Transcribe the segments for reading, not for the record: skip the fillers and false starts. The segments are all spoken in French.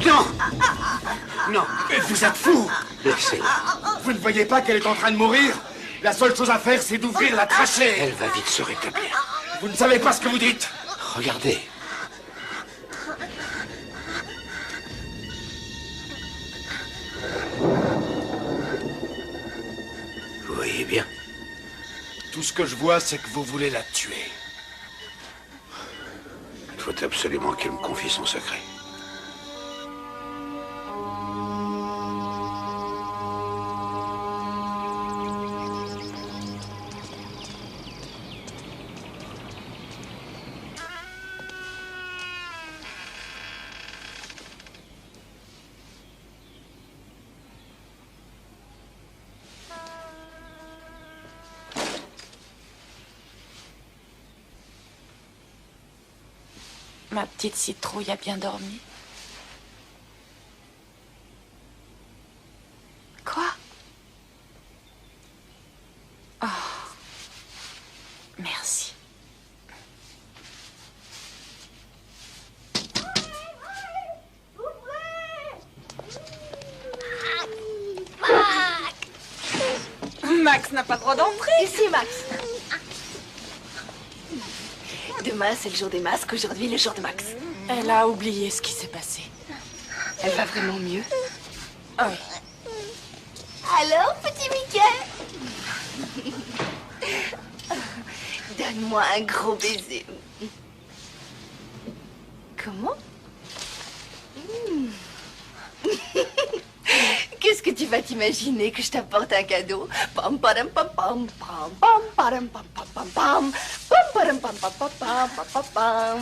Non! Non, mais vous êtes fou! Laissez-la. Vous ne voyez pas qu'elle est en train de mourir? La seule chose à faire, c'est d'ouvrir la trachée! Elle va vite se rétablir. Vous ne savez pas ce que vous dites! Regardez. Vous voyez bien? Tout ce que je vois, c'est que vous voulez la tuer. Il faut absolument qu'elle me confie son secret. Ma petite citrouille a bien dormi. Quoi? Oh. Merci. Max n'a pas le droit d'entrer. Ici, Max. Demain, c'est le jour des masques. Aujourd'hui, le jour de Max. Elle a oublié ce qui s'est passé. Elle va vraiment mieux. Oui. Alors, petit Mickey? Donne-moi un gros baiser. Comment? Qu'est-ce que tu vas t'imaginer que je t'apporte un cadeau? Pam padam pam pam pam pam padam pam pam pam pam pam padam pam pam pam pam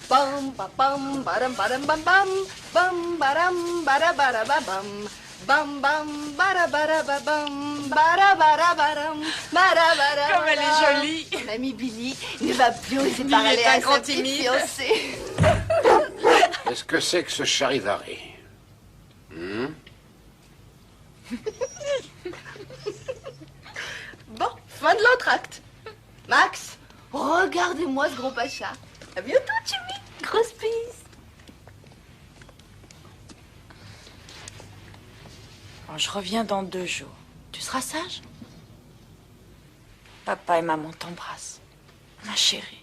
pam pam pam pam pam padam padam pam pam pam padam bara bara bam bam bam bara bara bam bara bara baram bara bara. Comme elle est jolie. Mon ami Billy ne va plus oser Billy parler est un à grand sa petite timide. fiancée. Qu'est-ce que c'est que ce charivari? Bon, fin de l'entracte. Max, regardez-moi ce gros pacha. À bientôt, Jimmy. Grosse bise. Bon, je reviens dans 2 jours. Tu seras sage? Papa et maman t'embrassent. Ma chérie.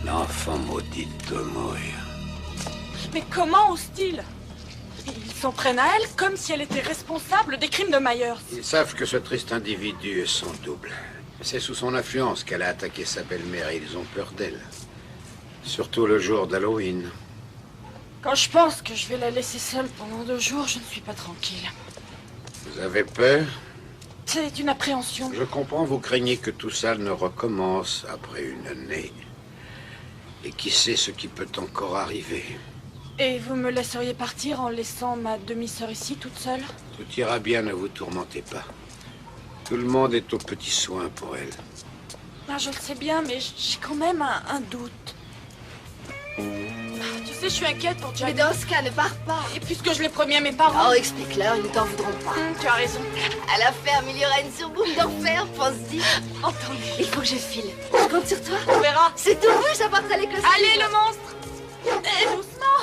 L'enfant maudit doit mourir. Mais comment ose-t-il? Ils s'en prennent à elle comme si elle était responsable des crimes de Myers. Ils savent que ce triste individu est son double. C'est sous son influence qu'elle a attaqué sa belle-mère et ils ont peur d'elle. Surtout le jour d'Halloween. Quand je pense que je vais la laisser seule pendant 2 jours, je ne suis pas tranquille. Vous avez peur? C'est une appréhension. Je comprends, vous craignez que tout ça ne recommence après une année. Et qui sait ce qui peut encore arriver. Et vous me laisseriez partir en laissant ma demi-sœur ici, toute seule? Tout ira bien, ne vous tourmentez pas. Tout le monde est aux petits soins pour elle. Ah, je le sais bien, mais j'ai quand même un doute. Tu sais, je suis inquiète pour Mais Jack. dans ce cas, ne pars pas. Et puisque je l'ai promis à mes parents... Oh, explique-leur, ils ne t'en voudront pas. Tu as raison. À la ferme, il y aura une surboule d'enfer, pense-y. Entendu. Il faut que je file. Je compte sur toi. On verra. C'est tout vu, j'apporterai les costumes. Allez, le monstre! Et doucement!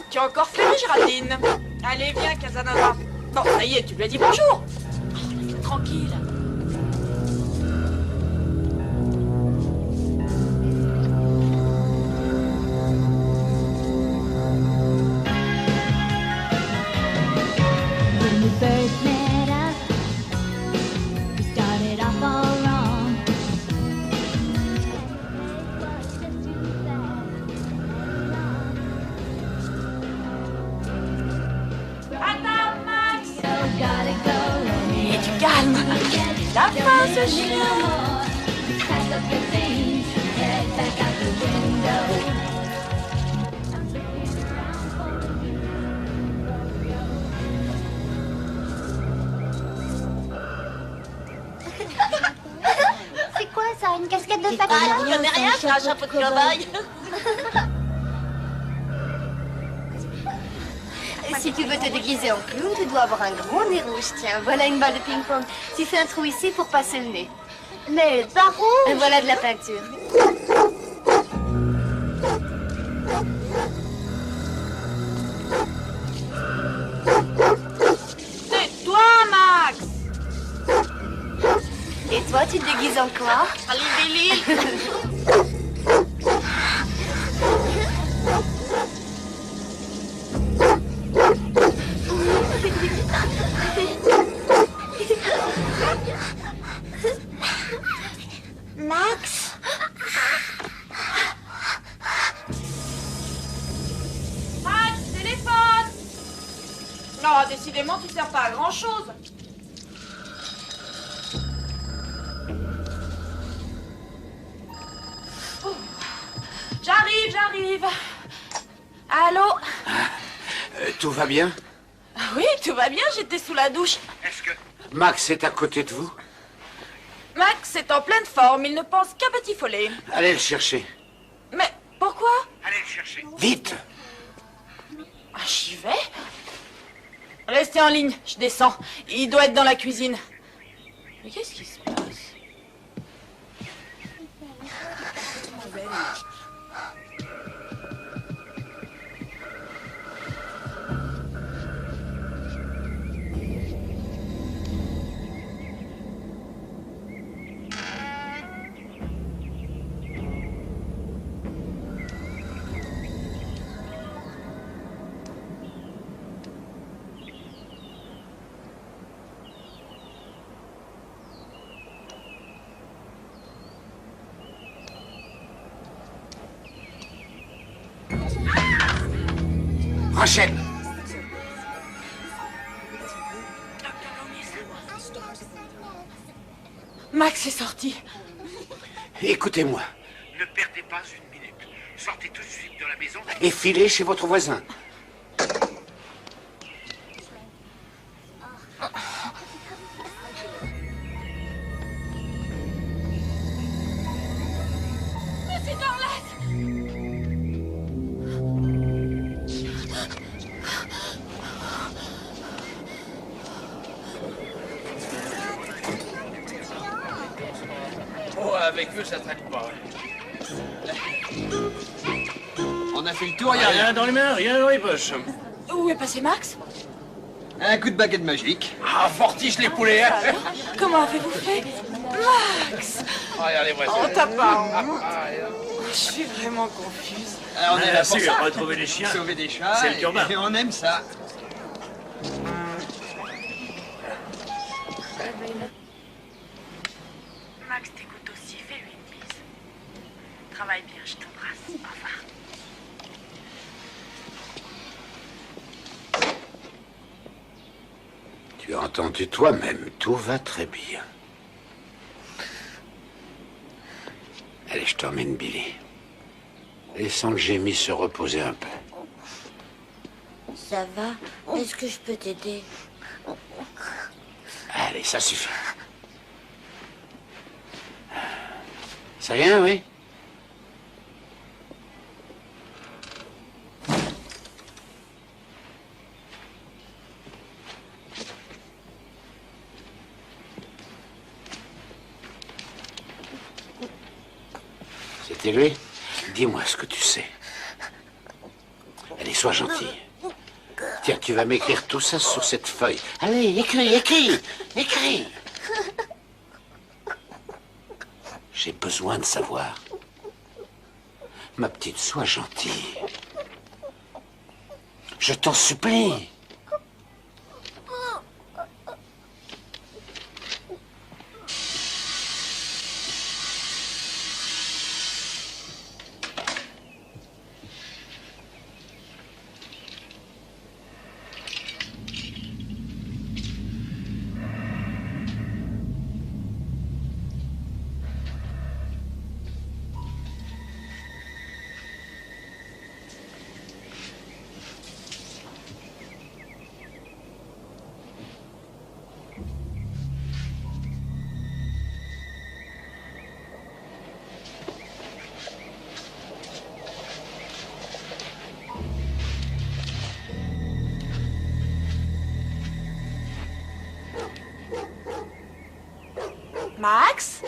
Tu as encore flairé, Géraldine. Allez, viens, Casanova. Bon, ça y est, tu lui as dit bonjour. Oh, tranquille. When we first met up, we started off all wrong. Attends, Max! So gotta go. Et du calme. La fin, ce chien. Pack up your things, head back out the window. Une casquette de Je patates. connais rien, c'est un chapeau de cow-boy. Si tu veux te déguiser en clown, tu dois avoir un gros nez rouge. Tiens, voilà une balle de ping-pong. Tu fais un trou ici pour passer le nez. Mais pas rouge. Et voilà de la peinture. Tais-toi, Max. Et toi, tu te déguises en quoi? Allez, Billy. Max. Max, téléphone. Non, décidément, tu sers pas à grand-chose. Oh. J'arrive. Allô? Tout va bien? Oui, tout va bien, j'étais sous la douche. Max est à côté de vous? Max est en pleine forme, il ne pense qu'à batifoler. Allez le chercher. Mais pourquoi? Vite! Ah, j'y vais. Restez en ligne, je descends. Il doit être dans la cuisine. Mais qu'est-ce qui se passe? Rachel! Max est sorti. Écoutez-moi. Ne perdez pas une minute. Sortez tout de suite de la maison. Et filez chez votre voisin. Mais c'est Dorlette! Oh, avec eux, ça traîne pas. On a fait le tour, il n'y a rien dans les mains, rien dans les poches. Où est passé Max? Un coup de baguette magique. Ah, fortiche les poulets, hein. Comment avez-vous fait? Max! Regardez-moi ça. Oh, t'as pas honte? Je suis vraiment confuse. On est là pour sûr, ça. retrouver les chiens. Sauver des chats. C'est le turbin. Et on aime ça. Max t'écoute aussi, fais-lui une bise. Travaille bien, je t'embrasse. Au revoir. Tu as entendu toi-même, tout va très bien. Allez, je t'emmène, Billy. Laissons le Jamie se reposer un peu. Ça va? Est-ce que je peux t'aider? Allez, ça suffit. C'est rien, oui? C'était lui? Dis-moi ce que tu sais. Allez, sois gentil. Tiens, tu vas m'écrire tout ça sur cette feuille. Allez, écris! J'ai besoin de savoir. Ma petite, sois gentille. Je t'en supplie. Max?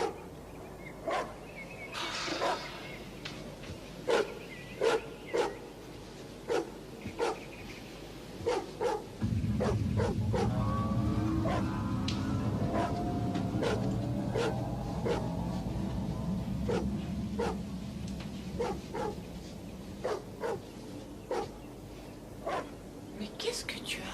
Mais qu'est-ce que tu as?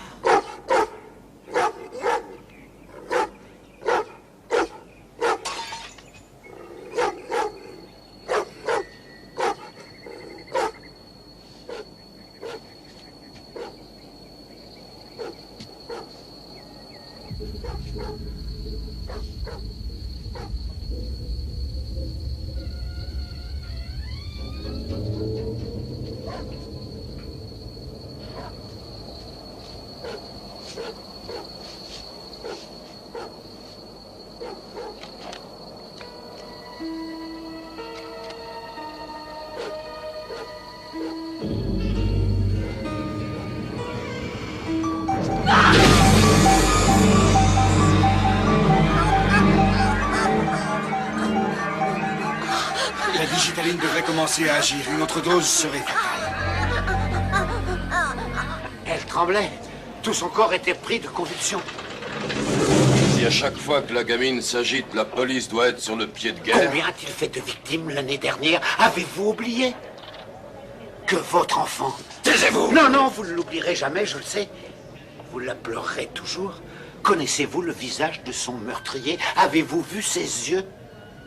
La digitaline devrait commencer à agir. Une autre dose serait fatale. Elle tremblait. Tout son corps était pris de convulsions. Si à chaque fois que la gamine s'agite, la police doit être sur le pied de guerre... Combien a-t-il fait de victimes l'année dernière? Avez-vous oublié que votre enfant... Taisez-vous! Non, non, vous ne l'oublierez jamais, je le sais. Vous la pleurerez toujours. Connaissez-vous le visage de son meurtrier? Avez-vous vu ses yeux?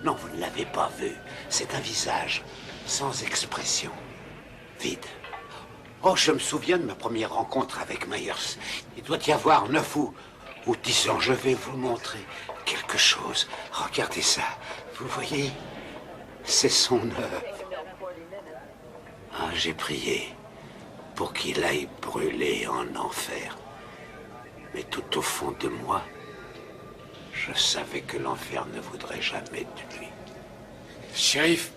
Non, vous ne l'avez pas vu. C'est un visage sans expression, vide. Oh, je me souviens de ma première rencontre avec Myers. Il doit y avoir 9 ou 10 ans. Je vais vous montrer quelque chose. Regardez ça. Vous voyez? C'est son œuvre. Ah, j'ai prié pour qu'il aille brûler en enfer. Mais tout au fond de moi, je savais que l'enfer ne voudrait jamais de lui. Shérif,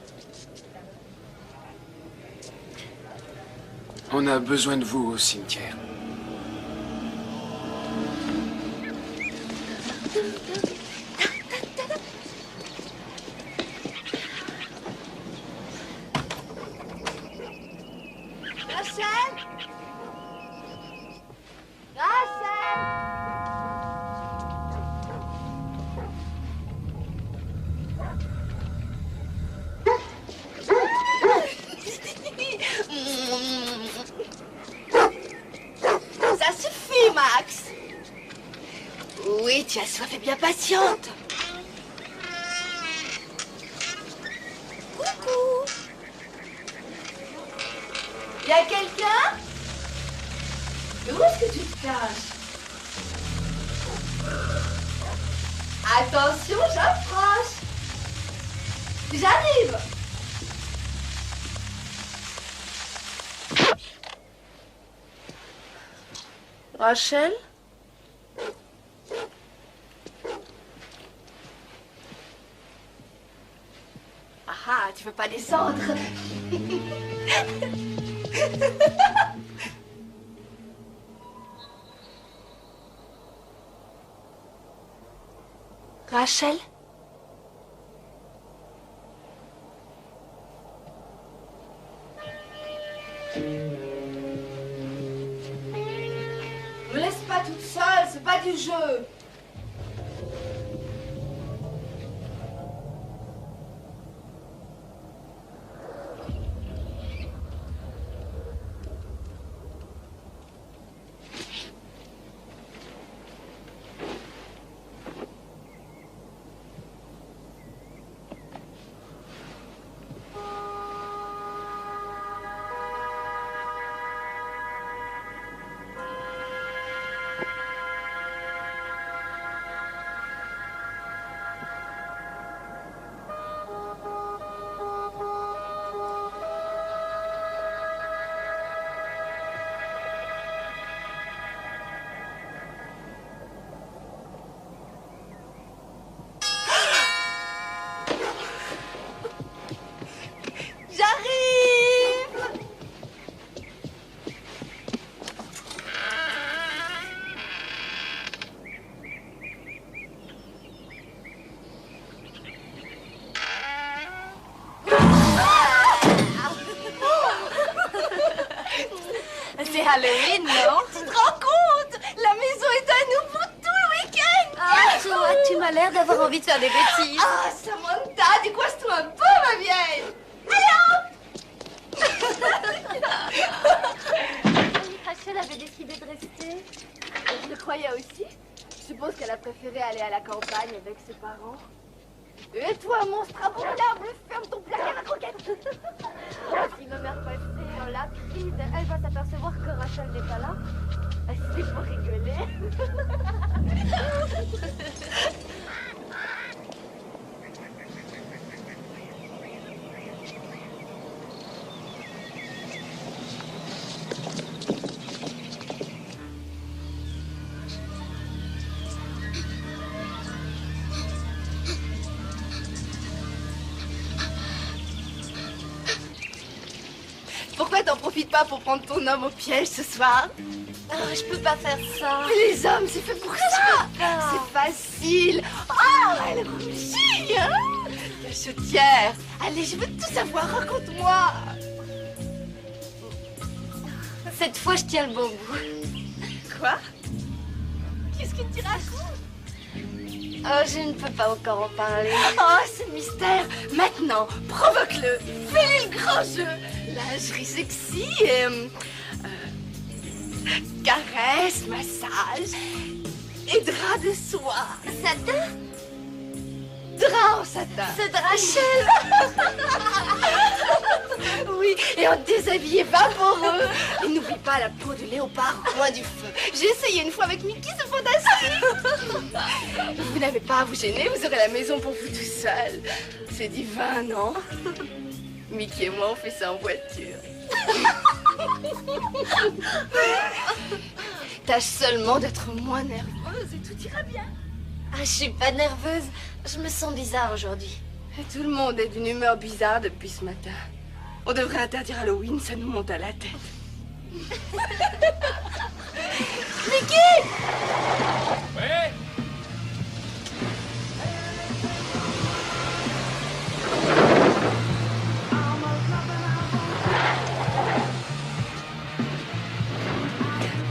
on a besoin de vous au cimetière. Rachel? Rachel? Ça suffit, Max. Oui, tu as soif et bien patiente. Coucou. Y a quelqu'un? Où est-ce que tu te caches? Attention, j'approche. J'arrive. Rachel? Ah, tu veux pas descendre? Rachel? Me laisse pas toute seule, c'est pas du jeu. pas l'air d'avoir envie de faire des bêtises. Ah, Samantha, décoiffe-toi un peu, ma vieille. Rachel avait décidé de rester. Je le croyais aussi. Je suppose qu'elle a préféré aller à la campagne avec ses parents. Et toi, monstre abominable, ferme ton placard à croquettes. Si ma mère passait en lapide, elle va s'apercevoir que Rachel n'est pas là. C'est pour rigoler. Pourquoi t'en profites pas pour prendre ton homme au piège ce soir? Oh, je peux pas faire ça. Mais les hommes, c'est fait pour ça. C'est facile. Oh, elle rougit, hein? Cachotière. Allez, je veux tout savoir, raconte-moi. Cette fois, je tiens le bon bout. Quoi? Qu'est-ce que tu racontes? Oh, je ne peux pas encore en parler. Oh, ce mystère. Maintenant, provoque-le. Fais-lui le grand jeu. Lingerie sexy et... caresse, massage et drap de soie. Satin? Drap en satin. C'est de Rachel. Oui, et en déshabillé vaporeux. Et n'oublie pas la peau de léopard au coin du feu. J'ai essayé une fois avec Mickey, c'est fantastique. Vous n'avez pas à vous gêner, vous aurez la maison pour vous tout seul. C'est divin, non? Mickey et moi, on fait ça en voiture. Tâche seulement d'être moins nerveuse et tout ira bien. Ah, je suis pas nerveuse. Je me sens bizarre aujourd'hui. Et tout le monde est d'une humeur bizarre depuis ce matin. On devrait interdire Halloween, ça nous monte à la tête. Mickey! Ouais.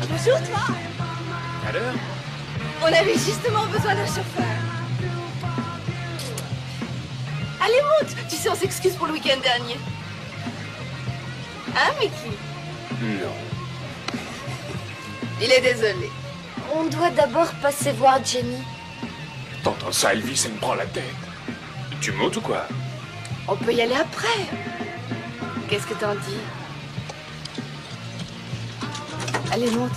Bonjour, toi! À l'heure? On avait justement besoin d'un chauffeur. Allez, monte! Tu sais, on s'excuse pour le week-end dernier. Hein, Mickey? Non. Il est désolé. On doit d'abord passer voir Jenny. T'entends ça, Elvis, ça me prend la tête. Tu montes ou quoi? On peut y aller après. Qu'est-ce que t'en dis? Allez, monte.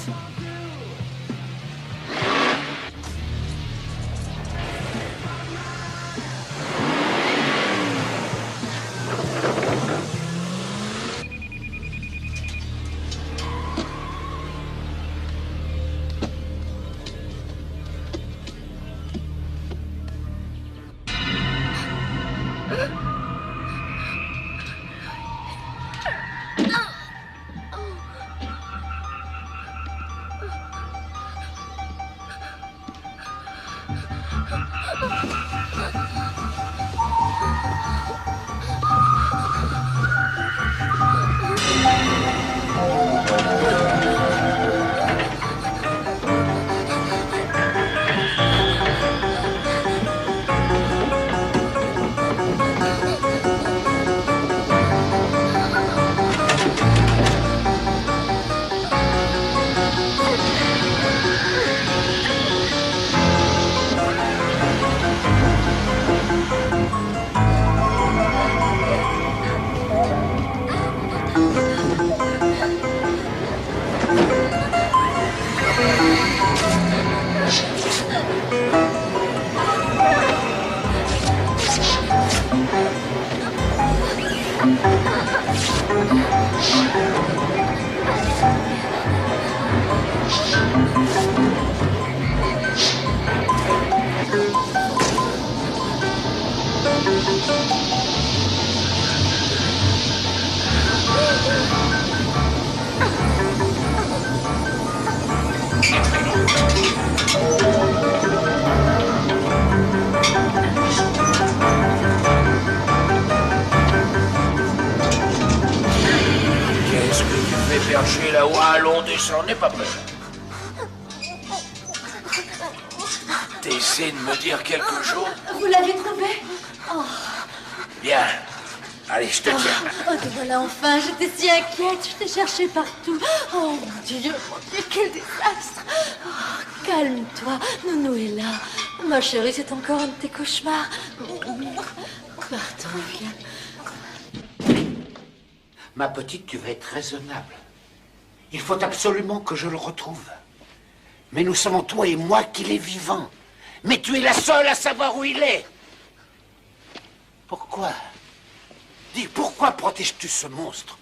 Qu'est-ce que tu fais percher là-haut? Allons, descends, n'aie pas peur. T'essaies de me dire quelque chose? Vous l'avez trouvé? Oh, Bien. Allez, je te tiens. oh, te voilà enfin. J'étais si inquiète. Je t'ai cherché partout. Oh, mon Dieu, quel désastre. Oh, calme-toi. Nounou est là. Ma chérie, c'est encore un de tes cauchemars. Pardon, viens. Ma petite, tu vas être raisonnable. Il faut absolument que je le retrouve. Mais nous savons, toi et moi, qu'il est vivant. Mais tu es la seule à savoir où il est. Pourquoi? Dis, pourquoi protèges-tu ce monstre?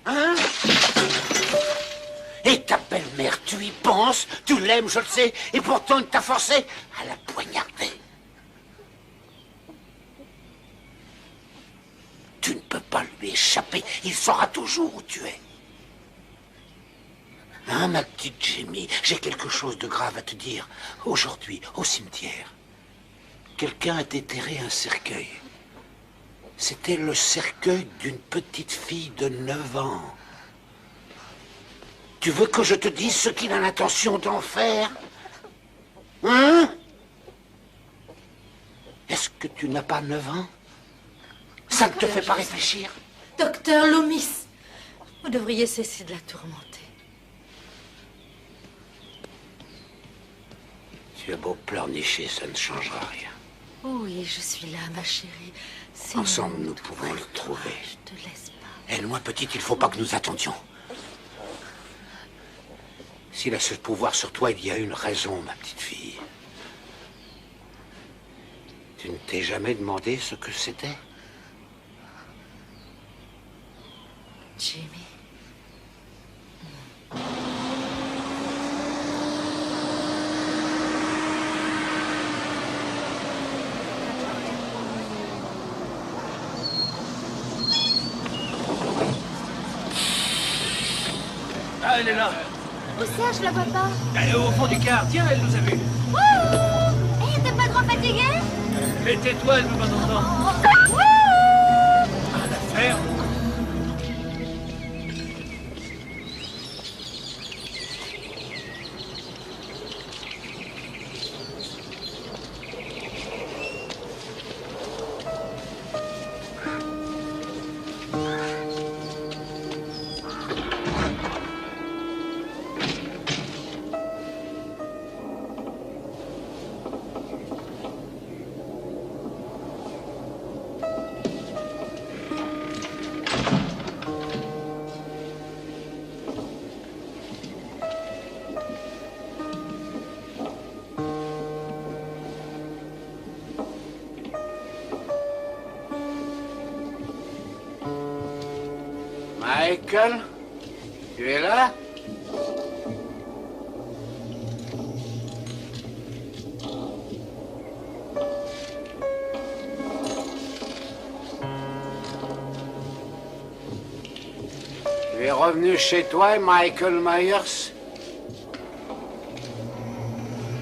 Hein? Et ta belle-mère, tu y penses, tu l'aimes, je le sais, et pourtant il t'a forcé à la poignarder. Tu ne peux pas lui échapper, il saura toujours où tu es. Hein, ma petite Jamie, j'ai quelque chose de grave à te dire. Aujourd'hui, au cimetière, quelqu'un a déterré un cercueil. C'était le cercueil d'une petite fille de 9 ans. Tu veux que je te dise ce qu'il a l'intention d'en faire? Hein? Est-ce que tu n'as pas 9 ans? Ça ne te fait pas réfléchir? Docteur Loomis, vous devriez cesser de la tourmenter. Tu as beau pleurnicher, ça ne changera rien. Oui, je suis là, ma chérie. Ensemble, nous pouvons le trouver. Je te laisse pas. Elle-moi, petite, il ne faut pas que nous attendions. S'il a ce pouvoir sur toi, il y a une raison, ma petite fille. Tu ne t'es jamais demandé ce que c'était? Jamie. Ah, elle est là. Où ça, je la vois pas? Elle est au fond du car. Tiens, elle nous a vus. Hé, t'es pas trop fatigué? Mais tais-toi, elle veut pas t'entendre. Rien à faire. Michael, tu es là? Tu es revenu chez toi, Michael Myers?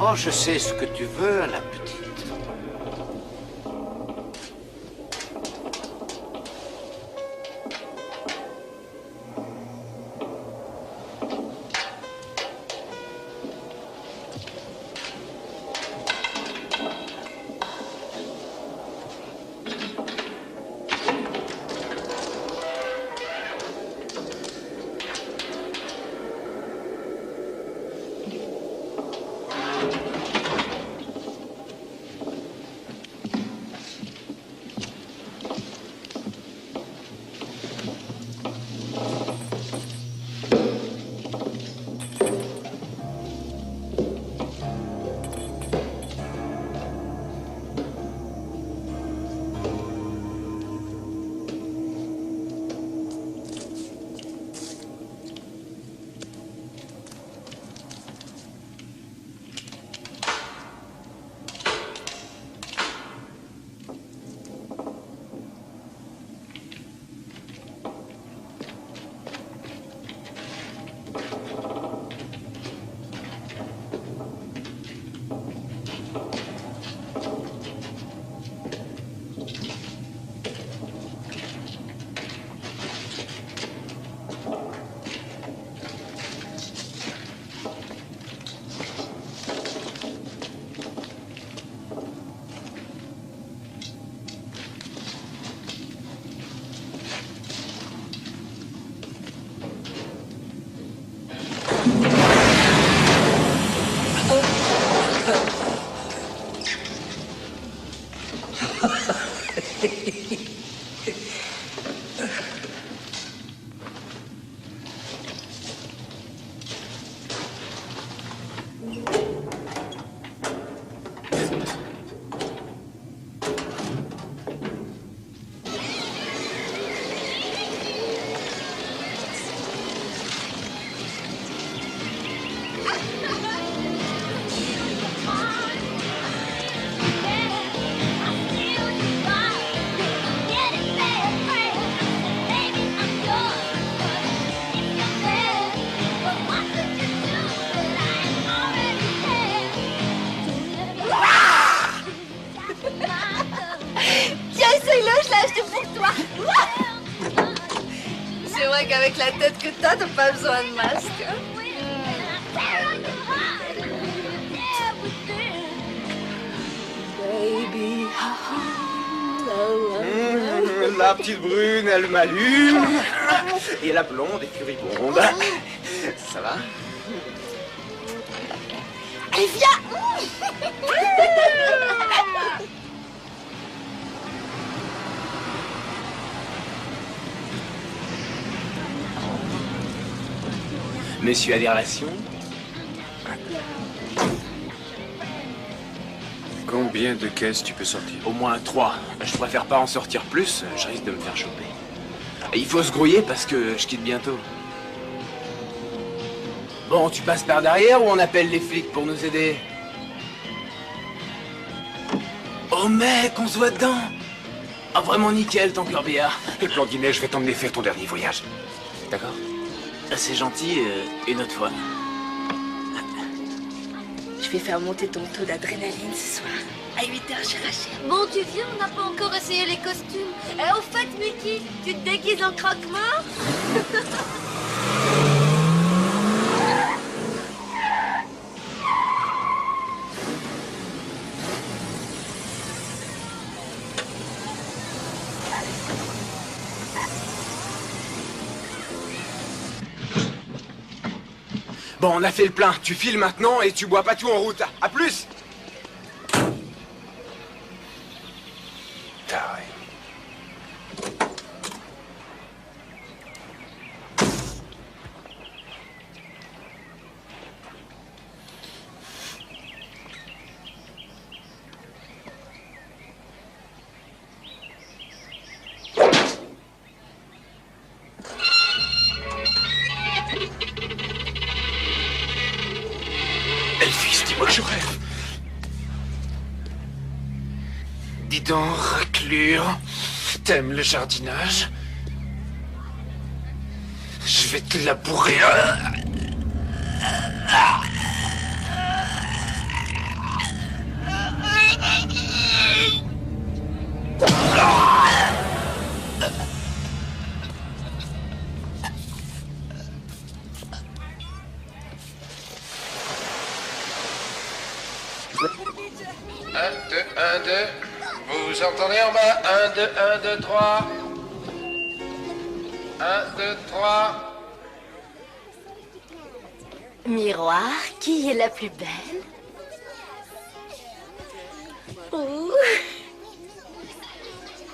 Oh, je sais ce que tu veux, la petite. avec la tête que t'as pas besoin de masque. Baby, La petite brune, elle m'allume. Et la blonde est furibonde. Ça va? Allez, viens. Monsieur a des relations? Combien de caisses tu peux sortir? Au moins 3. Je préfère pas en sortir plus, je risque de me faire choper. Et il faut se grouiller parce que je quitte bientôt. Bon, tu passes par derrière ou on appelle les flics pour nous aider? Oh mec, on se voit dedans! Ah vraiment nickel ton corbillard. Et Blandinet, je vais t'emmener faire ton dernier voyage. D'accord? C'est gentil, une autre fois. Je vais faire monter ton taux d'adrénaline ce soir. À 8h chez Rachel. Bon, tu viens, on n'a pas encore essayé les costumes. Et au fait, Mickey, tu te déguises en croque-mort? Bon, on a fait le plein. Tu files maintenant et tu bois pas tout en route. À plus! Taré. Elvis, dis-moi que je rêve. Dis donc, raclure, t'aimes le jardinage? Je vais te labourer. Un, deux, 1, 2. Vous entendez en bas? 1, 2, 1, 2, 3. 1, 2, 3. Miroir, qui est la plus belle? Ouh.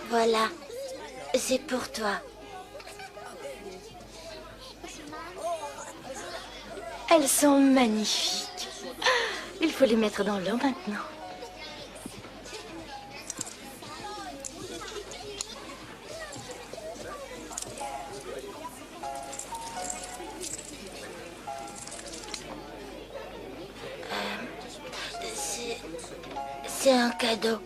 Voilà, c'est pour toi. Elles sont magnifiques. Il faut les mettre dans l'eau maintenant. C'est un cadeau.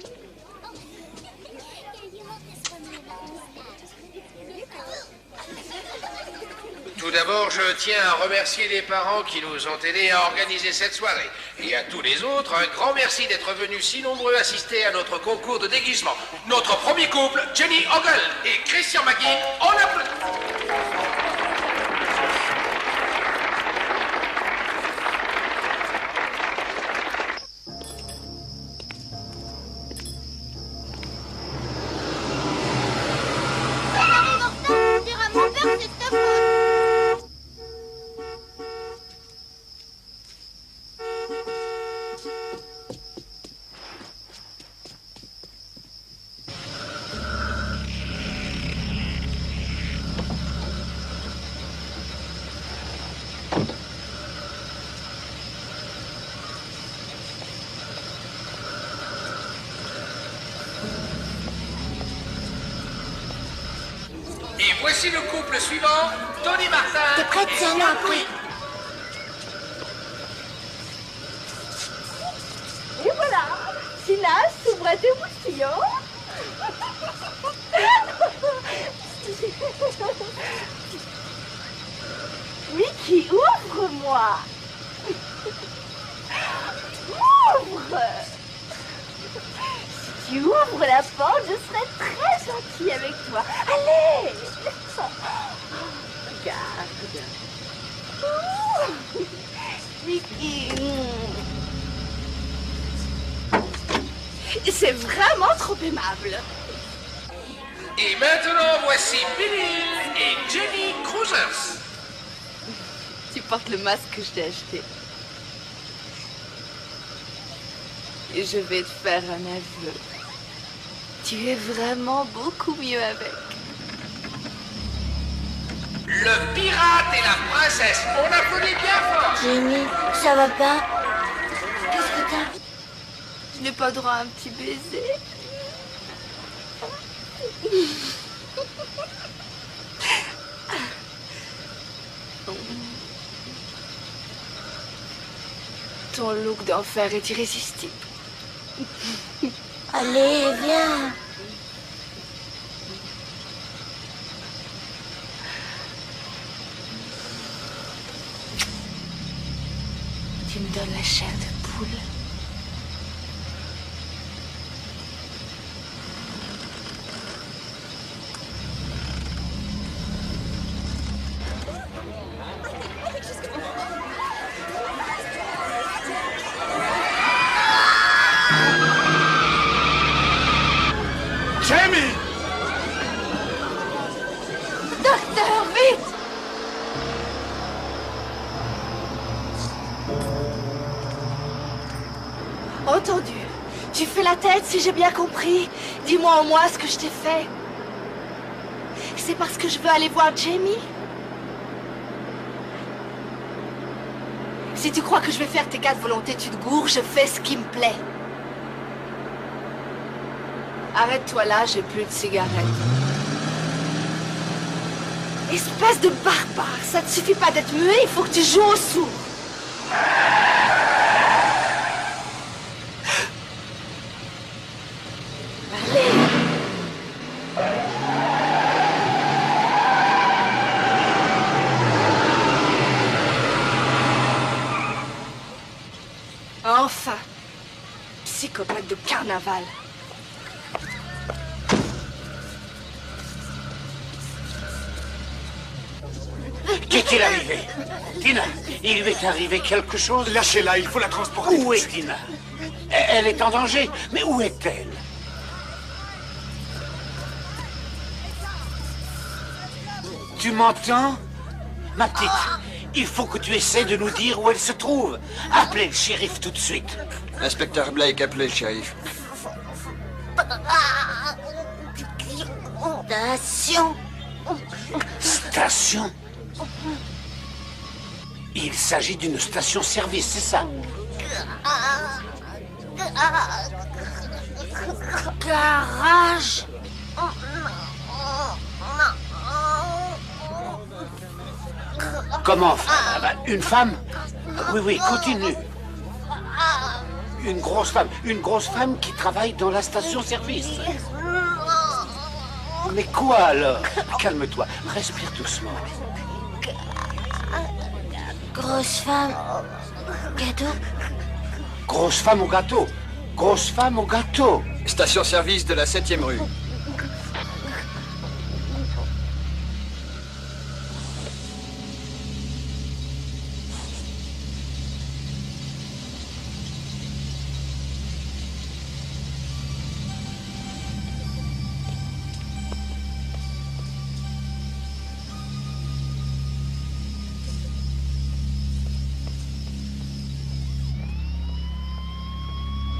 Tout d'abord, je tiens à remercier les parents qui nous ont aidés à organiser cette soirée. Et à tous les autres, un grand merci d'être venus si nombreux assister à notre concours de déguisement. Notre premier couple, Jenny Ogle et Christian McGee, on applaudit. Et voici le couple suivant, Tony Martin. T'es prête, Sienna? Oui. Et voilà, Silas s'ouvre à tes moustillons. Mickey, ouvre-moi. Ouvre. Si tu ouvres la porte, je serai très gentille avec toi. Allez. Regarde. Vicky. C'est vraiment trop aimable. Et maintenant, voici Billy et Jenny Cruisers. Tu portes le masque que je t'ai acheté. Et je vais te faire un aveu. Tu es vraiment beaucoup mieux avec. Le pirate et la princesse. On applaudit bien fort. Jenny, ça va pas? Qu'est-ce que t'as? Je n'ai pas droit à un petit baiser. Ton look d'enfer est irrésistible. Allez, viens. Tu me donnes la chair de poule. Jamie! Docteur, vite! Entendu. Tu fais la tête si j'ai bien compris. Dis-moi au moins ce que je t'ai fait. C'est parce que je veux aller voir Jamie? Si tu crois que je vais faire tes 4 volontés, tu te gourres, je fais ce qui me plaît. Arrête-toi là, j'ai plus de cigarettes. Espèce de barbare, ça te suffit pas d'être muet, il faut que tu joues au sourd. Allez. Enfin, psychopathe de carnaval. Qu'est-il arrivé? Tina, il lui est arrivé quelque chose? Lâchez-la, il faut la transporter. Où est Tina? Elle est en danger, mais où est-elle? Tu m'entends? Ma petite, il faut que tu essaies de nous dire où elle se trouve. Appelez le shérif tout de suite. Inspecteur Blake, appelez le shérif. Station. Station? Il s'agit d'une station-service, c'est ça? Garage. Comment? Une femme? Oui, oui, continue. Une grosse femme qui travaille dans la station-service. Mais quoi alors? Calme-toi, respire doucement. Grosse femme. Gâteau. Grosse femme au gâteau. Grosse femme au gâteau. Station-service de la 7e rue.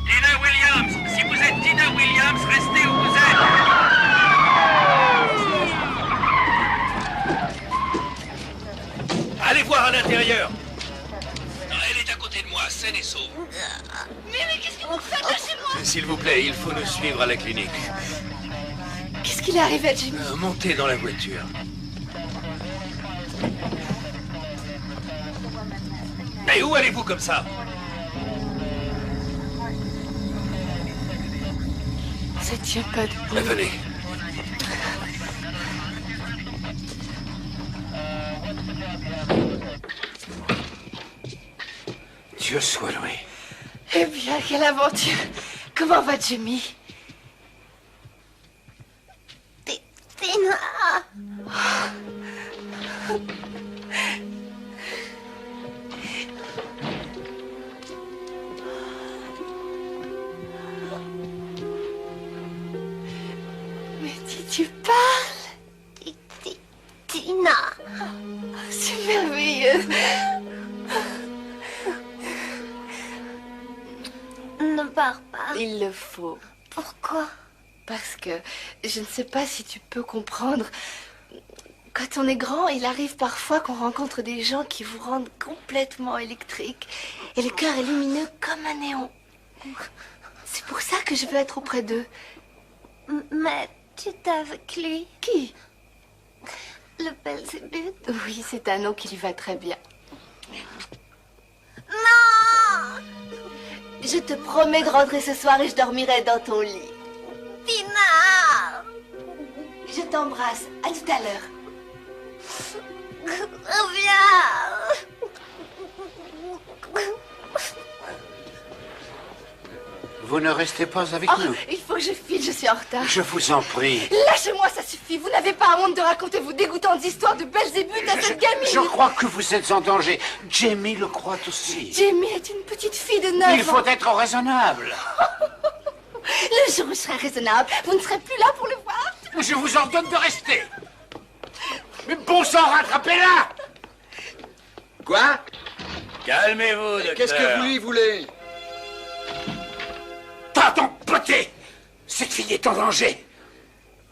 Tina Williams, si vous êtes Tina Williams, restez où vous êtes. Allez voir à l'intérieur. Elle est à côté de moi, saine et sauve. Mais qu'est-ce que vous faites là chez moi? S'il vous plaît, il faut nous suivre à la clinique. Qu'est-ce qu'il est arrivé à Jimmy? Montez dans la voiture. Mais où allez-vous comme ça? Ça tient pas debout. Venez. Dieu soit loué. Eh bien, quelle aventure. Comment va Jimmy? Tina. tu parles? Tina. C'est merveilleux. Ne pars pas. Il le faut. Pourquoi? Parce que je ne sais pas si tu peux comprendre. Quand on est grand, il arrive parfois qu'on rencontre des gens qui vous rendent complètement électrique. Et le cœur est lumineux comme un néon. C'est pour ça que je veux être auprès d'eux. Mais tu t'es avec lui? Qui? Le Belzébuth? Oui, c'est un nom qui lui va très bien. Non! Je te promets de rentrer ce soir et je dormirai dans ton lit. Tina! Je t'embrasse. À tout à l'heure. Reviens! Vous ne restez pas avec nous. Il faut que je file, je suis en retard. Je vous en prie. Lâchez-moi, ça suffit. Vous n'avez pas honte de raconter vos dégoûtantes histoires de Belzébuth à cette gamine. Je crois que vous êtes en danger. Jamie le croit aussi. Jamie est une petite fille de 9 ans. Il faut être raisonnable. Le jour où je serai raisonnable, vous ne serez plus là pour le voir. Je vous ordonne de rester. Mais bon sang, rattrapez-la! Quoi? Calmez-vous, docteur. Qu'est-ce que vous lui voulez? T'as poté! Cette fille est en danger.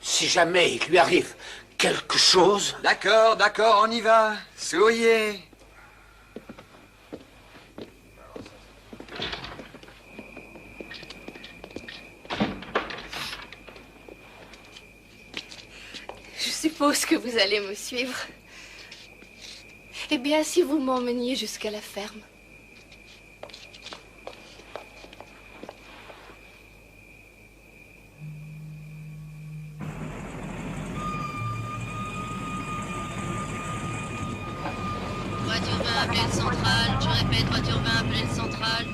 Si jamais il lui arrive quelque chose... D'accord, d'accord, on y va. Souriez. Je suppose que vous allez me suivre. Eh bien, si vous m'emmeniez jusqu'à la ferme. Voiture 20, appelez le central. Je répète, voiture 20, appelez le central.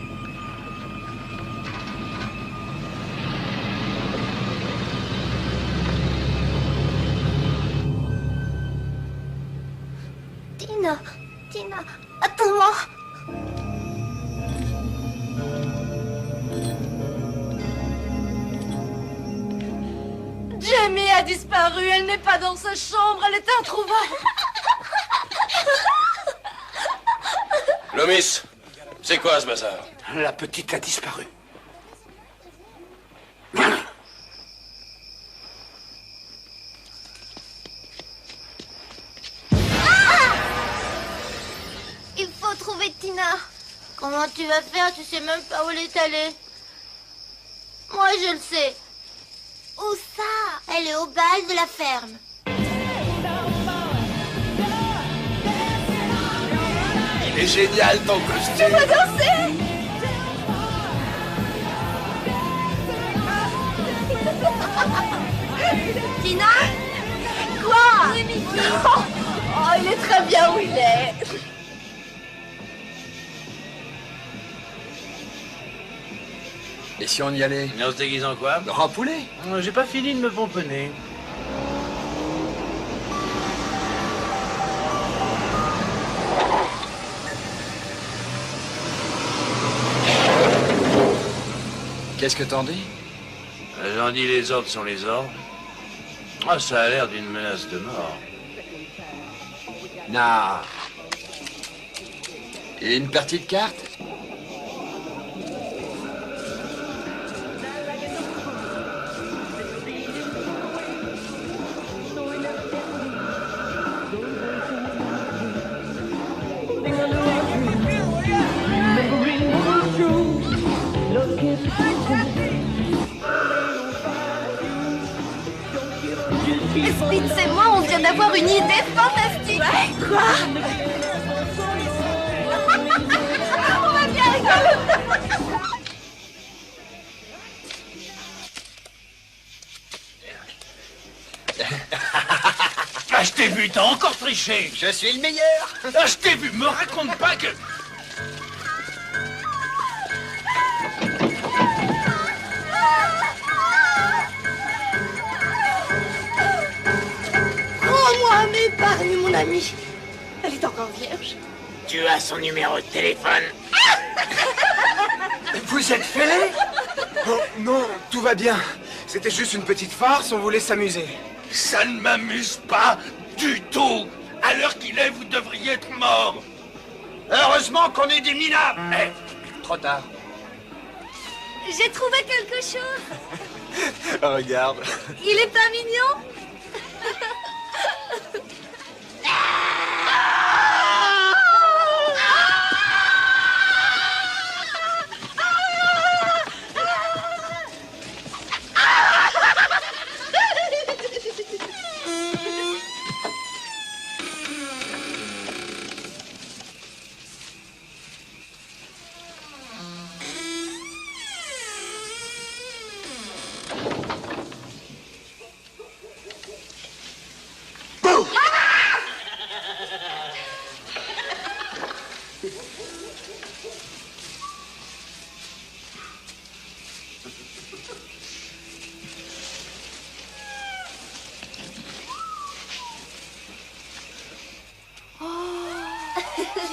Tina, attends-moi. Jamie a disparu, elle n'est pas dans sa chambre, elle est introuvable. Loomis, c'est quoi ce bazar? La petite a disparu. Il faut trouver Tina. Comment tu vas faire? Tu sais même pas où elle est allée. Moi, je le sais. Où ça? Elle est au bal de la ferme. Il est génial ton costume. Je veux danser. Tina? Quoi? Oui, Mickey. Oh, il est très bien où il est. Et si on y allait? Mais on se déguise en quoi? En poulet? J'ai pas fini de me pomponner. Qu'est-ce que t'en dis? J'en dis les ordres sont les ordres. Ah, ça a l'air d'une menace de mort. Non. Et une partie de cartes? Spitz et moi, on vient d'avoir une idée fantastique. Ouais, quoi? On va bien rigoler. Ah, je t'ai vu, t'as encore triché. Je suis le meilleur. Ah, je t'ai vu, me raconte pas que... Prends-moi, m'épargne, mon ami. Elle est encore vierge. Tu as son numéro de téléphone? Vous êtes fêlés? Oh, non, tout va bien. C'était juste une petite farce, on voulait s'amuser. Ça ne m'amuse pas du tout. À l'heure qu'il est, vous devriez être mort. Heureusement qu'on est des minables. Trop tard. J'ai trouvé quelque chose. Regarde. Il est pas mignon?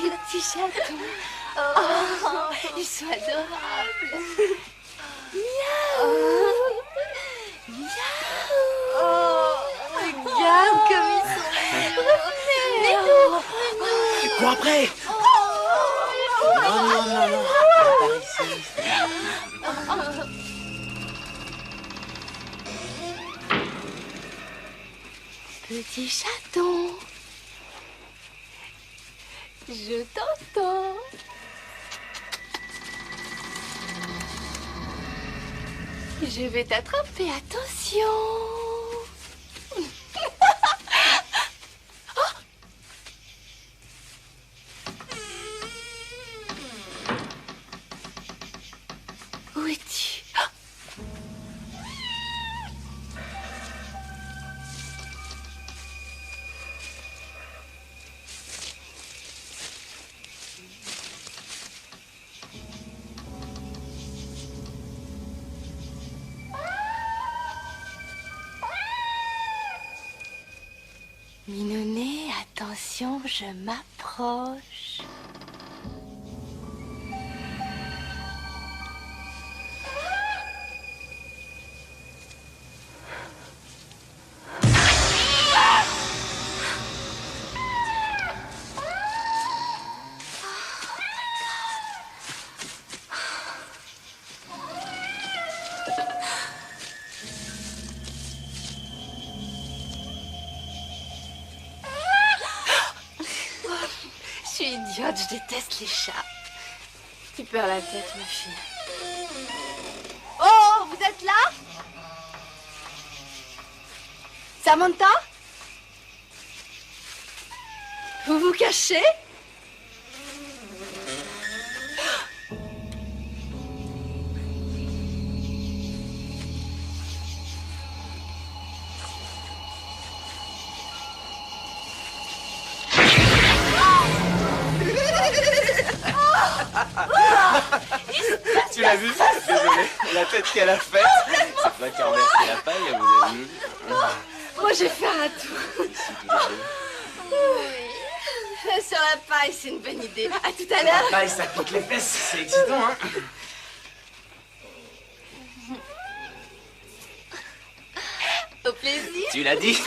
Les petits chatons. Oh, ils sont adorables. Miaou. Miaou. Oh, regarde comme ils sont. Mais nous. Cours après. Non, non, non, non. Par ici. Petit chaton. Je t'entends. Je vais t'attraper, attention. Où es-tu? Minounet, attention, je m'approche. Je suis idiote, je déteste les chats. Tu perds la tête, ma fille. Oh, vous êtes là? Samantha? Vous vous cachez? Tu l'as vu? Désolé, la tête qu'elle a faite. C'est toi qui as renversé la paille, vous avez vu? Moi, je vais faire un tour. Oui. Sur la paille, c'est une bonne idée. À tout à l'heure. La paille, ça pique les fesses, c'est excitant, hein? Au plaisir. Tu l'as dit?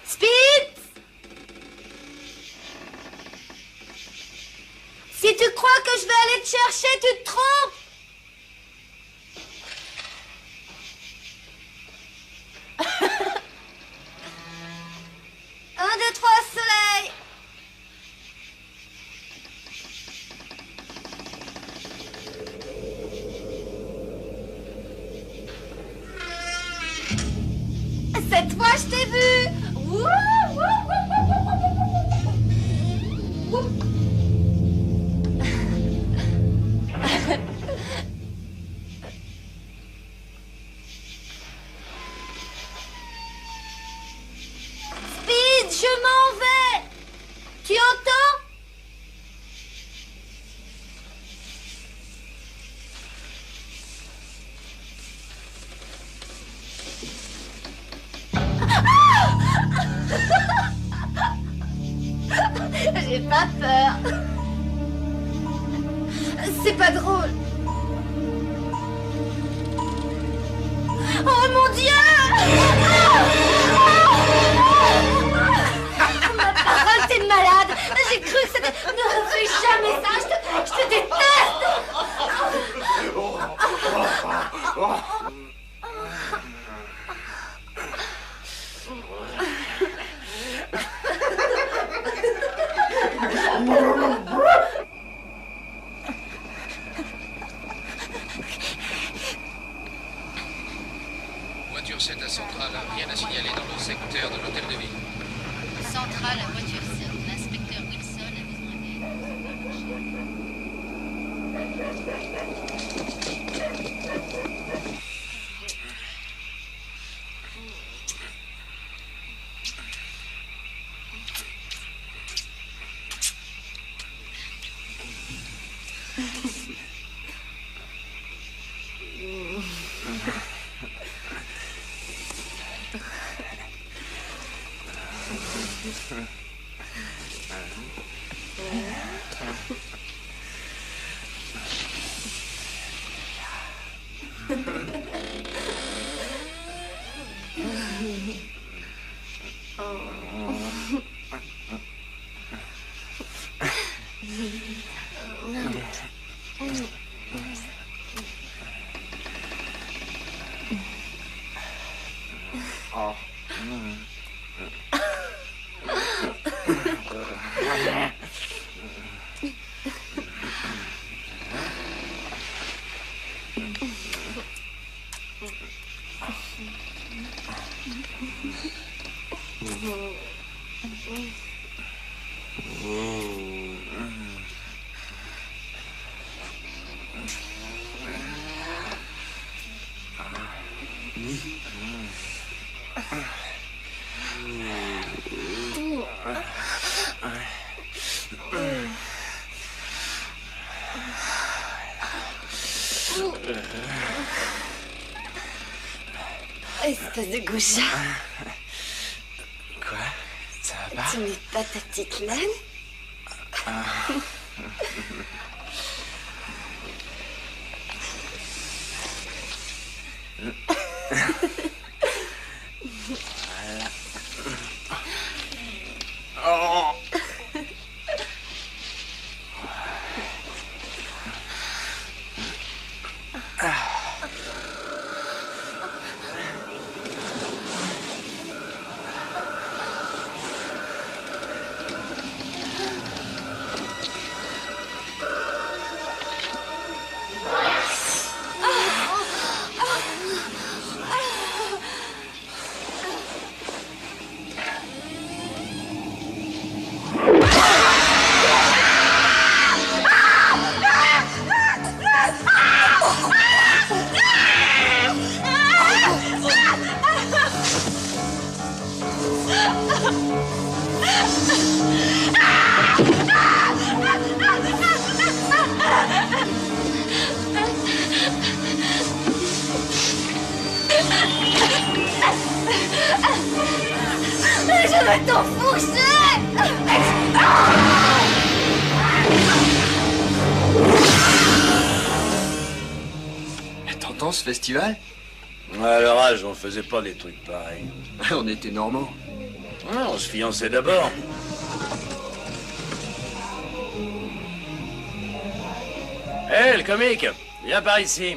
Spitz! Si tu crois que je vais aller te chercher, tu te trompes! 1, 2, 3, soleil! Cette fois, je t'ai vu! Wouh, wouh, wouh, wouh, wouh, wouh. Speed, je m'en vais! Tu entends? Ah! fais pas peur. C'est pas drôle. Oh mon Dieu! Ma parole, t'es malade. J'ai cru que c'était... Ne refais jamais ça. Je te déteste. Voiture 7 à Centrale, rien à signaler dans le secteur de l'hôtel de ville. Centrale à voiture 7. L'inspecteur Wilson a besoin d'aide. Espèce de goujat. Quoi? Ça va pas? Tu mets pas ta petite laine? Voilà. Oh. Je vais t'enfoncer! T'entends ce festival? À leur âge, on faisait pas des trucs pareils. On était normaux. Ouais, on se fiançait d'abord. Hé, le comique, viens par ici.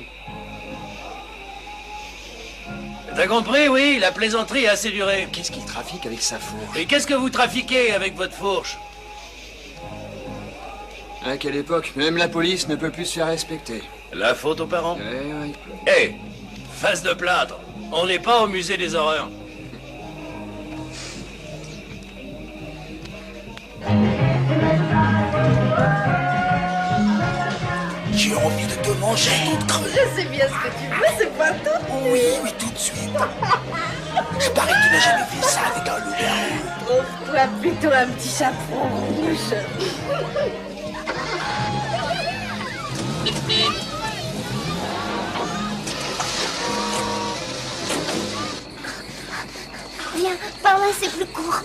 T'as compris, oui, la plaisanterie a assez duré. Qu'est-ce qu'il trafique avec sa fourche? Et qu'est-ce que vous trafiquez avec votre fourche? À quelle époque, même la police ne peut plus se faire respecter. La faute aux parents? Eh oui. Hé, face de plâtre, on n'est pas au musée des horreurs. J'ai envie de te manger toute crue. Je sais bien ce que tu veux, c'est pas tout. Oui, oui, tout de suite. Je parie que tu n'as jamais fait ça avec un loup-garou. Trouve-toi plutôt un petit chaperon rouge. Viens, par là c'est plus court.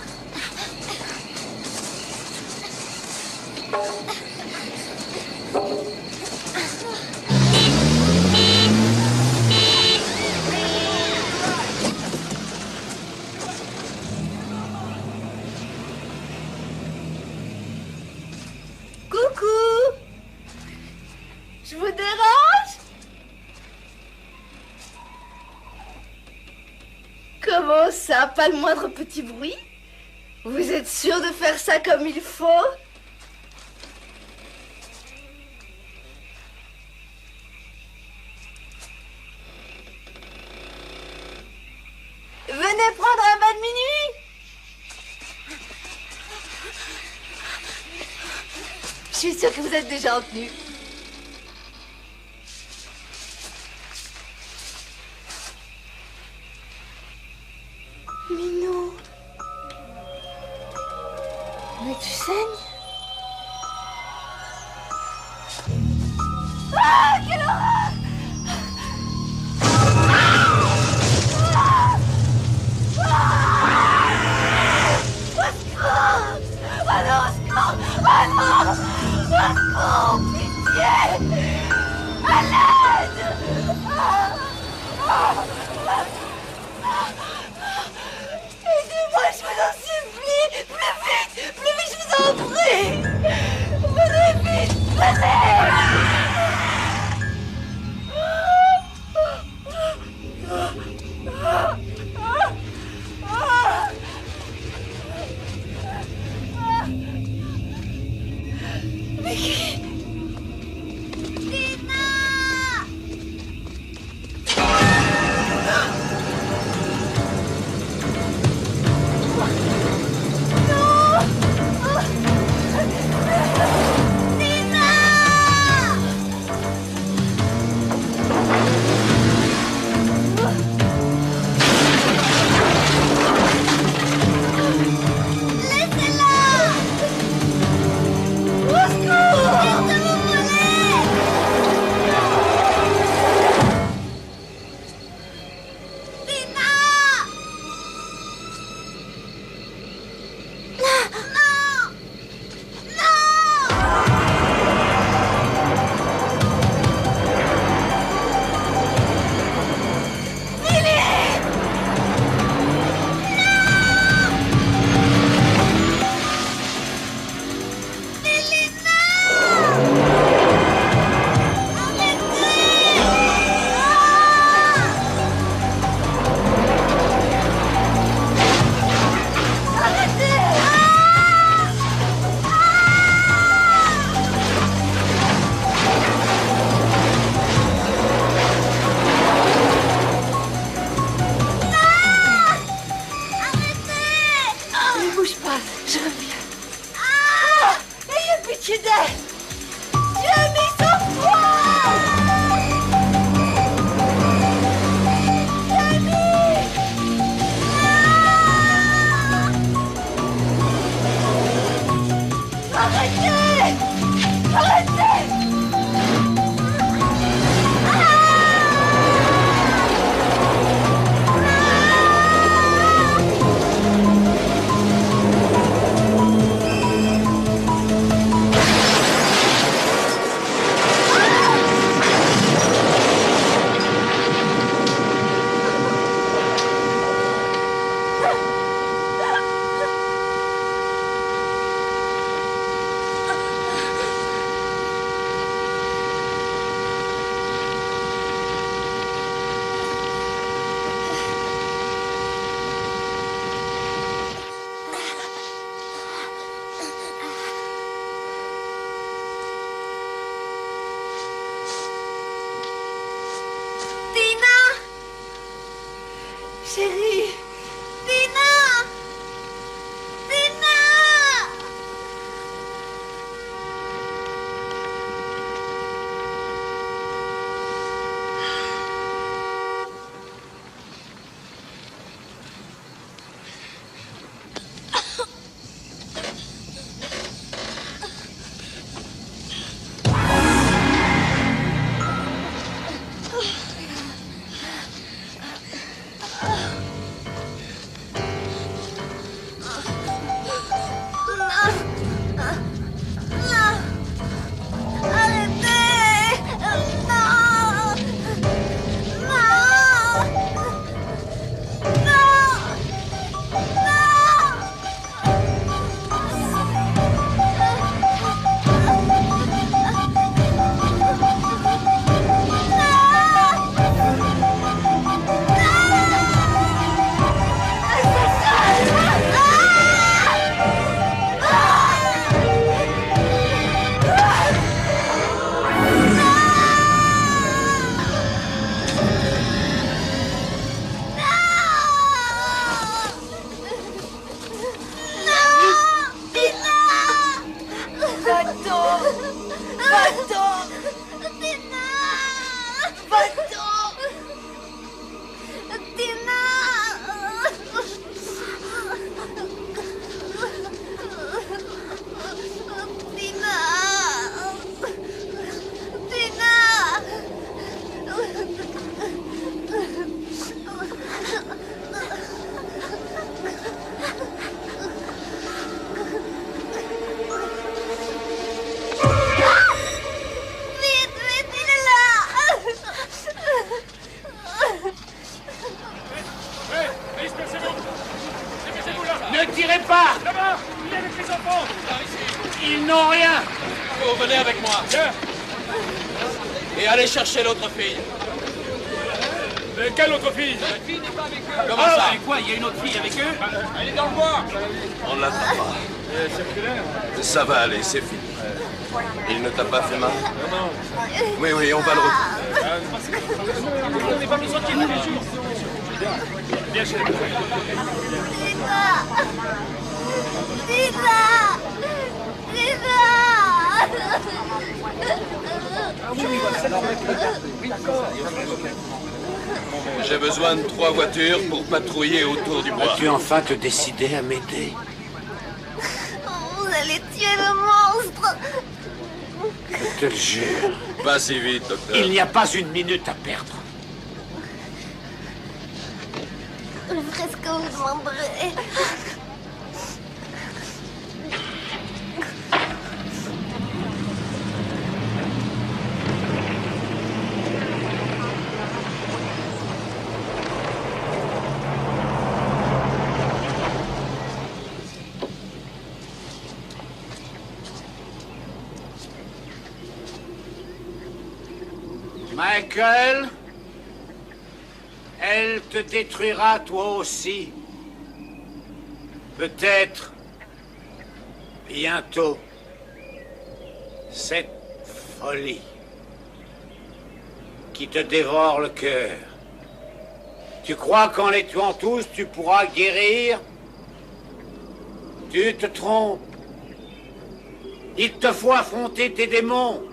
Coucou! Je vous dérange? Comment ça? Pas le moindre petit bruit? Vous êtes sûr de faire ça comme il faut? Venez prendre un bain de minuit? Je suis sûre que vous êtes déjà en tenue. Minou. Mais tu saignes? Ah, quelle horreur! Oh, pitié! À l'aide! Aidez-moi, je vous en supplie! Plus vite, je vous en prie! Venez vite, venez! Vicky! Chérie! Tina! Tina! Ne tirez pas! Là-bas! Il est avec les enfants! Ils n'ont rien! Vous venez avec moi. Et allez chercher l'autre fille. Quelle autre fille? La fille n'est pas avec eux. Comment ça? Avec quoi? Il y a une autre fille avec eux? Elle est dans le bois. On ne l'attend pas. Ça va aller, c'est fini. Il ne t'a pas fait mal? Non. Oui, oui, on va le retrouver. On n'est pas besoin qu'il y ait tous les jours. Bien chez nous. J'ai besoin de 3 voitures pour patrouiller autour du bois. Vas-tu enfin te décider à m'aider? Vous allez tuer le monstre. Je te le jure. Pas si vite, docteur. Il n'y a pas une minute à perdre. Je ferai ce que vous demanderez. Michael, elle te détruira toi aussi. Peut-être bientôt. Cette folie qui te dévore le cœur. Tu crois qu'en les tuant tous, tu pourras guérir? Tu te trompes. Il te faut affronter tes démons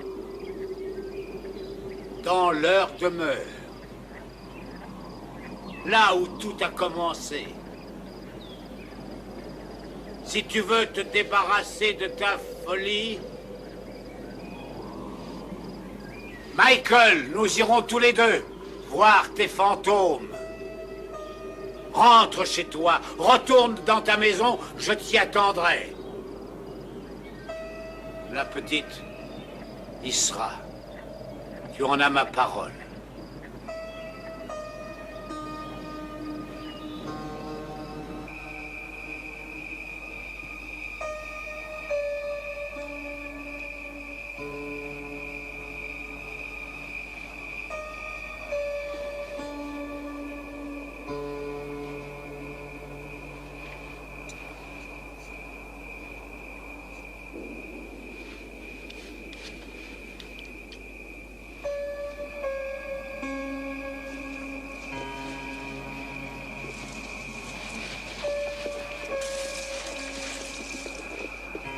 dans leur demeure. Là où tout a commencé. Si tu veux te débarrasser de ta folie, Michael, nous irons tous les deux voir tes fantômes. Rentre chez toi, retourne dans ta maison, je t'y attendrai. La petite y sera. Tu en as ma parole.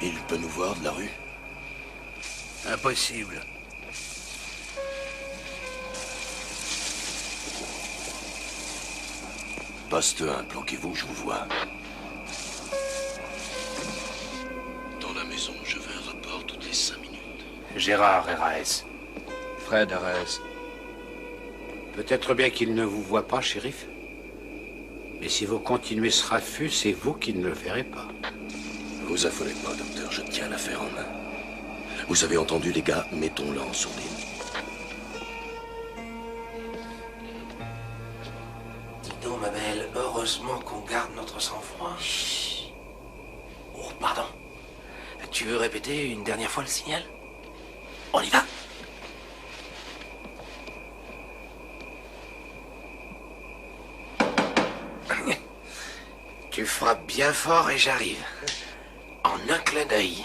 Il peut nous voir de la rue? Impossible. Poste 1, planquez-vous, je vous vois. Dans la maison, je veux un rapport toutes les 5 minutes. Gérard Herrez. Fred Herrez. Peut-être bien qu'il ne vous voit pas, shérif. Mais si vous continuez ce raffut, c'est vous qui ne le verrez pas. Vous affolez pas, docteur, je tiens l'affaire en main. Vous avez entendu, les gars, mettons-la en sourdine. Dis donc, ma belle, heureusement qu'on garde notre sang-froid. Oh, pardon. Tu veux répéter une dernière fois le signal? On y va. Tu frappes bien fort et j'arrive. En un clin d'œil.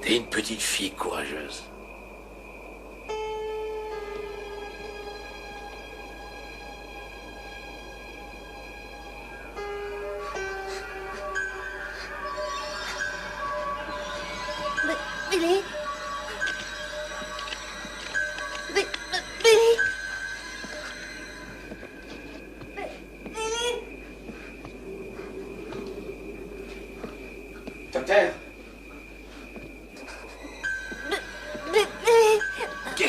T'es une petite fille courageuse. Billy,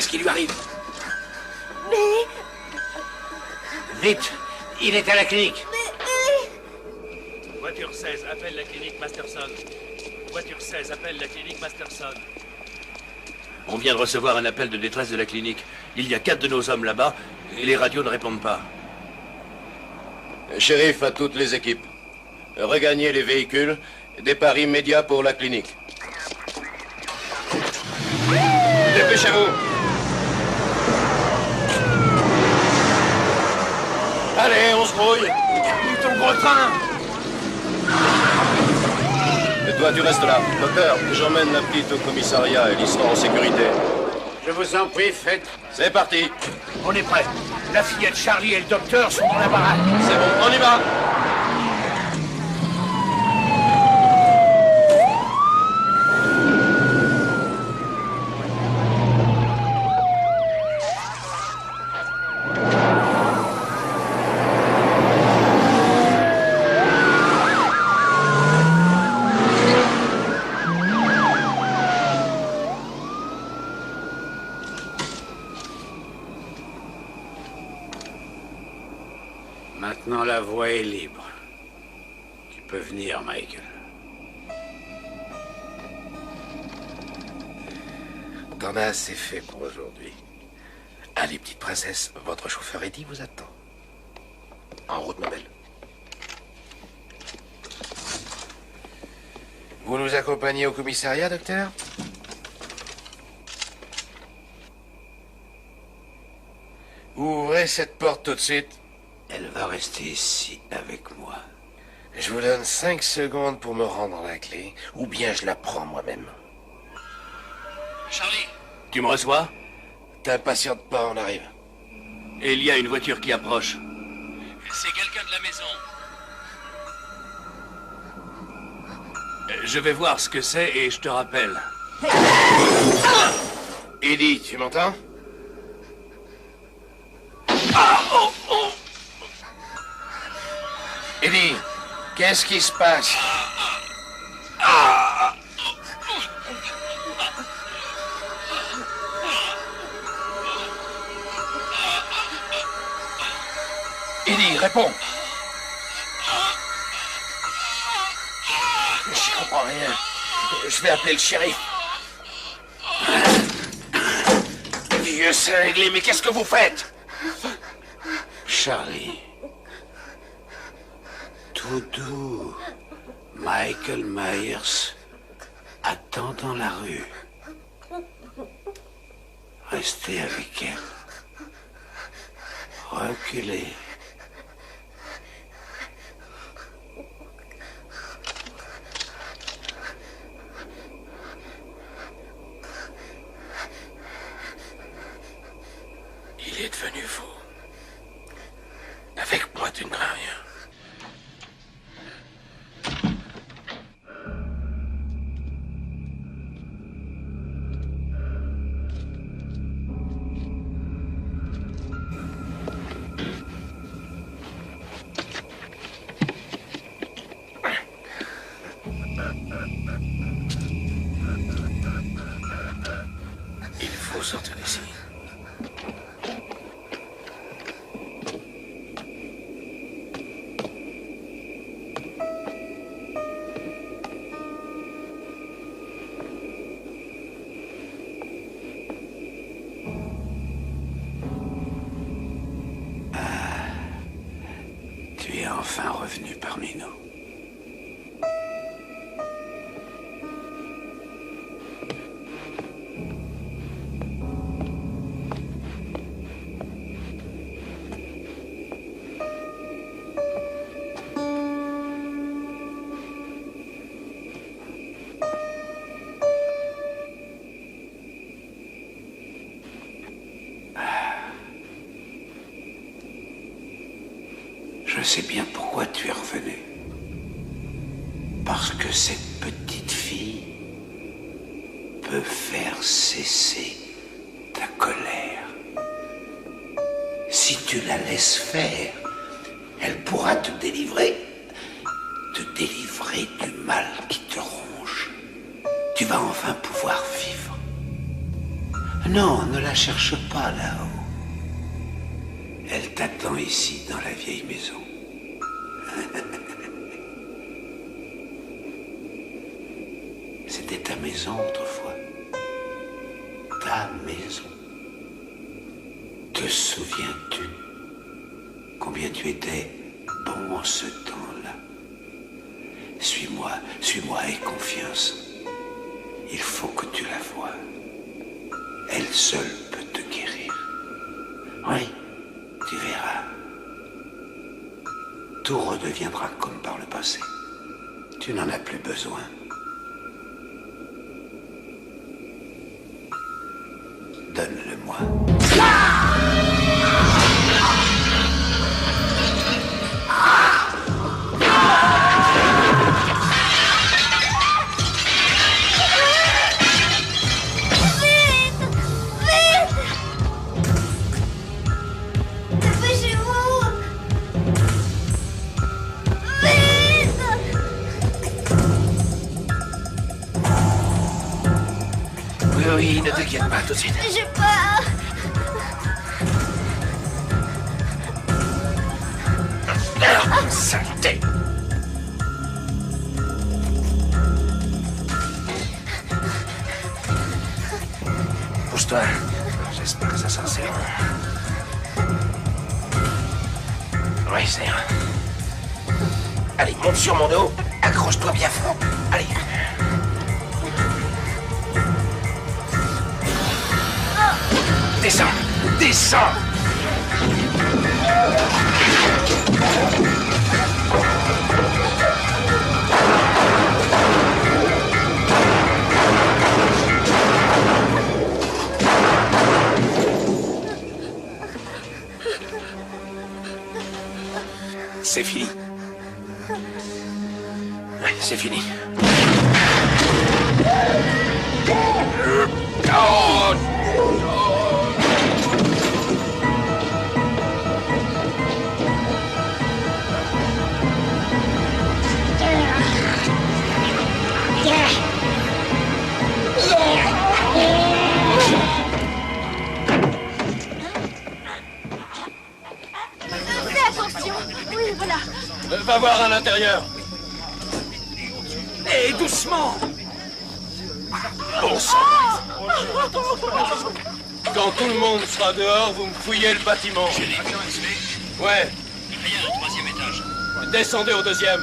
Qu'est-ce qui lui arrive? Mais... Vite, il est à la clinique. Voiture 16, appelle la clinique Masterson. Voiture 16, appelle la clinique Masterson. On vient de recevoir un appel de détresse de la clinique. Il y a 4 de nos hommes là-bas et les radios ne répondent pas. Shérif à toutes les équipes. Regagnez les véhicules. Départ immédiat pour la clinique. Dépêchez-vous. Allez, on se brouille. Ton gros train. Et toi, tu restes là. Docteur, j'emmène la petite au commissariat. Elle y sera en sécurité. Je vous en prie, faites. C'est parti. On est prêt. La fillette Charlie et le docteur sont dans la baraque. C'est bon, on y va. Maintenant, la voie est libre. Tu peux venir, Michael. T'en as assez fait pour aujourd'hui. Allez, petite princesse, votre chauffeur Eddie vous attend. En route, ma belle. Vous nous accompagnez au commissariat, docteur? Ouvrez cette porte tout de suite. Elle va rester ici avec moi. Je vous donne 5 secondes pour me rendre la clé, ou bien je la prends moi-même. Charlie, tu me reçois? T'impatiente pas, on arrive. Et il y a une voiture qui approche. C'est quelqu'un de la maison. Je vais voir ce que c'est et je te rappelle. Eddie, tu m'entends? Eddie, qu'est-ce qui se passe? Eddie, réponds. Je comprends rien. Je vais appeler le shérif. Vieux cinglé, mais qu'est-ce que vous faites? Charlie. Tout doux. Michael Myers attend dans la rue. Restez avec elle. Reculez. Il est devenu fou. Avec moi, tu ne crains rien. Il faut sortir d'ici. Tu es enfin revenu parmi nous. Je sais bien pourquoi tu es revenu. Parce que cette petite fille peut faire cesser ta colère. Si tu la laisses faire, elle pourra te délivrer du mal qui te ronge. Tu vas enfin pouvoir vivre. Non, ne la cherche pas là-haut. Elle t'attend ici, dans la vieille maison. C'était ta maison autrefois. Ta maison. Te souviens-tu combien tu étais bon en ce temps-là? Suis-moi, suis-moi, aie confiance. Il faut que tu la voies. Elle seule peut te guérir. Oui, tu verras. Tout redeviendra comme par le passé. Tu n'en as plus besoin. Donne-le-moi. Oui, ne t'inquiète pas, tout de suite. J'ai peur. Saleté! Pousse-toi. J'espère que ça s'en sert. Oui, c'est rien. Allez, monte sur mon dos. Accroche-toi bien fort. Allez. Descends! Descends! C'est fini. Oui, c'est fini. Oh! Fais attention. Oui, voilà. Va voir à l'intérieur. Hé, doucement! Bon sang. Quand tout le monde sera dehors, vous me fouillez le bâtiment. Ouais. Rien au troisième étage. Descendez au deuxième.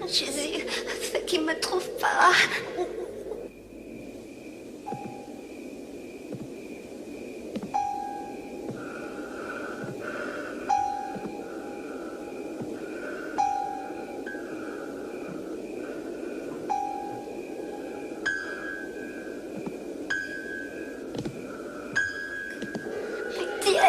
Jésus, fais qu'il me trouve pas. Pitié.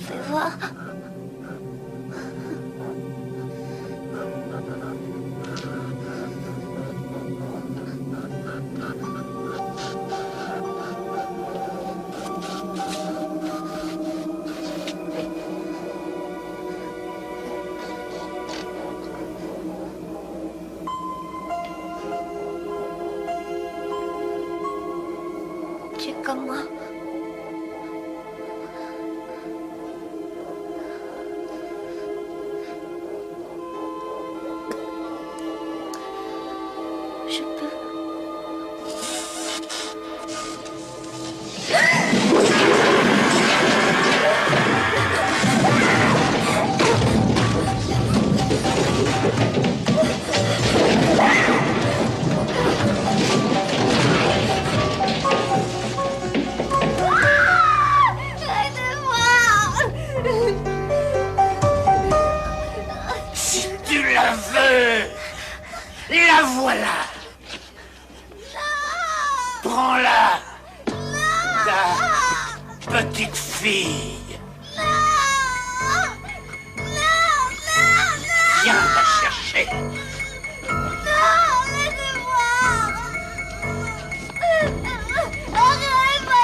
Fais voir. Tu es comme moi. Je peux. Si tu la veux, la voilà. Prends-la, ta petite fille. Viens la chercher.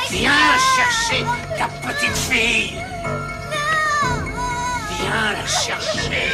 Viens chercher ta petite fille. Viens la chercher.